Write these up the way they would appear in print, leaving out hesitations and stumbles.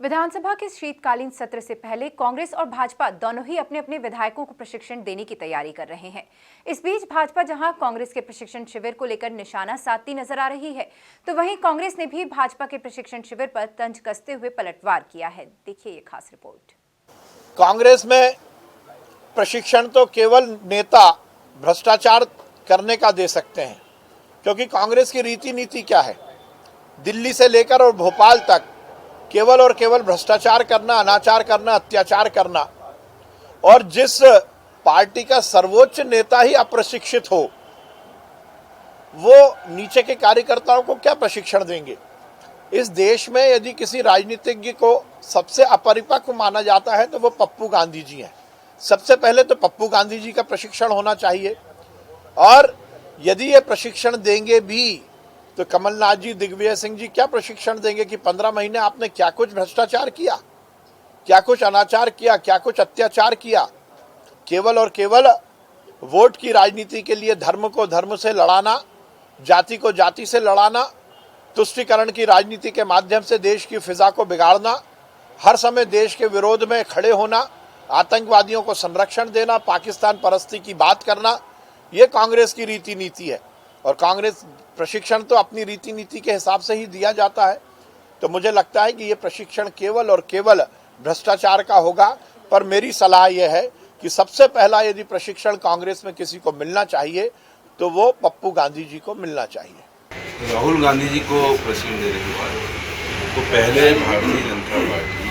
विधानसभा के शीतकालीन सत्र से पहले कांग्रेस और भाजपा दोनों ही अपने अपने विधायकों को प्रशिक्षण देने की तैयारी कर रहे हैं। इस बीच भाजपा जहां कांग्रेस के प्रशिक्षण शिविर को लेकर निशाना साधती नजर आ रही है, तो वहीं कांग्रेस ने भी भाजपा के प्रशिक्षण शिविर पर तंज कसते हुए पलटवार किया है। देखिए ये खास रिपोर्ट। कांग्रेस में प्रशिक्षण तो केवल नेता भ्रष्टाचार करने का दे सकते हैं, क्योंकि कांग्रेस की रीति नीति क्या है, दिल्ली से लेकर और भोपाल तक केवल और केवल भ्रष्टाचार करना, अनाचार करना, अत्याचार करना। और जिस पार्टी का सर्वोच्च नेता ही अप्रशिक्षित हो, वो नीचे के कार्यकर्ताओं को क्या प्रशिक्षण देंगे। इस देश में यदि किसी राजनीतिज्ञ को सबसे अपरिपक्व माना जाता है तो वो पप्पू गांधी जी हैं। सबसे पहले तो पप्पू गांधी जी का प्रशिक्षण होना चाहिए, और यदि ये प्रशिक्षण देंगे भी तो कमलनाथ जी, दिग्विजय सिंह जी क्या प्रशिक्षण देंगे कि 15 महीने आपने क्या कुछ भ्रष्टाचार किया, क्या कुछ अनाचार किया, क्या कुछ अत्याचार किया। केवल और केवल वोट की राजनीति के लिए धर्म को धर्म से लड़ाना, जाति को जाति से लड़ाना, तुष्टीकरण की राजनीति के माध्यम से देश की फिजा को बिगाड़ना, हर समय देश के विरोध में खड़े होना, आतंकवादियों को संरक्षण देना, पाकिस्तान परस्ती की बात करना, ये कांग्रेस की रीति नीति है। और कांग्रेस प्रशिक्षण तो अपनी रीति नीति के हिसाब से ही दिया जाता है। तो मुझे लगता है कि ये प्रशिक्षण केवल और केवल भ्रष्टाचार का होगा। पर मेरी सलाह यह है कि सबसे पहला यदि प्रशिक्षण कांग्रेस में किसी को मिलना चाहिए तो वो पप्पू गांधी जी को मिलना चाहिए। राहुल गांधी जी को प्रशिक्षण देने के बाद तो पहले भारतीय जनता पार्टी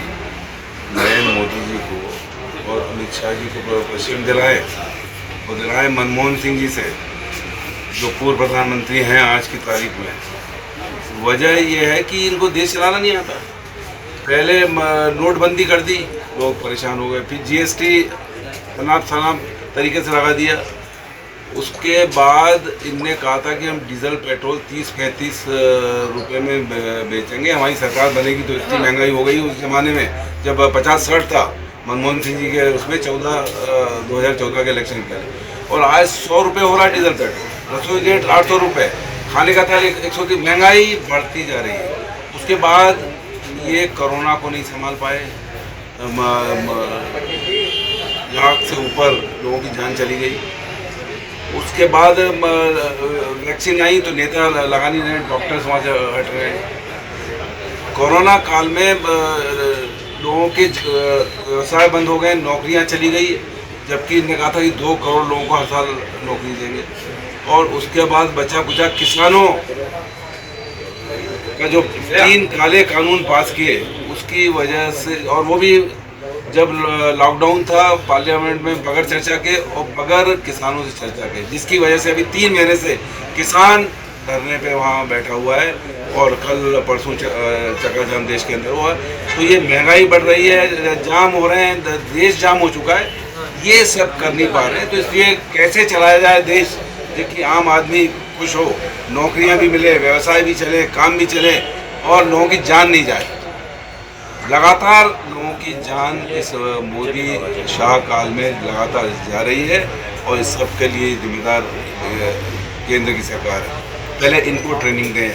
नरेंद्र मोदी जी को और अमित शाह जी को प्रशिक्षण दिलाए मनमोहन सिंह जी से, जो पूर्व प्रधानमंत्री हैं आज की तारीख में। वजह यह है कि इनको देश चलाना नहीं आता। पहले नोटबंदी कर दी, लोग परेशान हो गए, फिर जीएसटी तनाब तरीके से लगा दिया। उसके बाद इनने कहा था कि हम डीजल पेट्रोल 30-35 रुपये में बेचेंगे, हमारी सरकार बनेगी। तो इतनी महंगाई हो गई उस ज़माने में, जब 50-60 था मनमोहन सिंह जी के उसमें 2014 के इलेक्शन पहले। और आज 100 रुपये हो रहा है डीजल पेट्रोल, रसोई गैस 800 रुपये, खाने का तेल 130। महंगाई बढ़ती जा रही है। उसके बाद ये कोरोना को नहीं संभाल पाए, लाख से ऊपर लोगों की जान चली गई। उसके बाद वैक्सीन आई तो नेता लगा नहीं रहे, डॉक्टर्स वहाँ से हट रहे। कोरोना काल में लोगों के व्यवसाय बंद हो गए, नौकरियाँ चली गई, जबकि इन्होंने कहा था कि 2 करोड़ लोगों को हर साल नौकरी देंगे। और उसके बाद बचा कुचा किसानों का जो 3 काले कानून पास किए, उसकी वजह से, और वो भी जब लॉकडाउन था पार्लियामेंट में बगैर चर्चा के और बगैर किसानों से चर्चा के, जिसकी वजह से अभी 3 महीने से किसान धरने पे वहाँ बैठा हुआ है और कल परसों चक्काजाम देश के अंदर हुआ। तो ये महंगाई बढ़ रही है, जाम हो रहे हैं, देश जाम हो चुका है, ये सब कर नहीं पा रहे हैं। तो इसलिए कैसे चलाया जाए देश, कि आम आदमी खुश हो, नौकरियां भी मिले, व्यवसाय भी चले, काम भी चले और लोगों की जान नहीं जाए। लगातार लोगों की जान इस मोदी शाह काल में लगातार जा रही है, और इस सब के लिए जिम्मेदार केंद्र की सरकार है। पहले इनको ट्रेनिंग दें,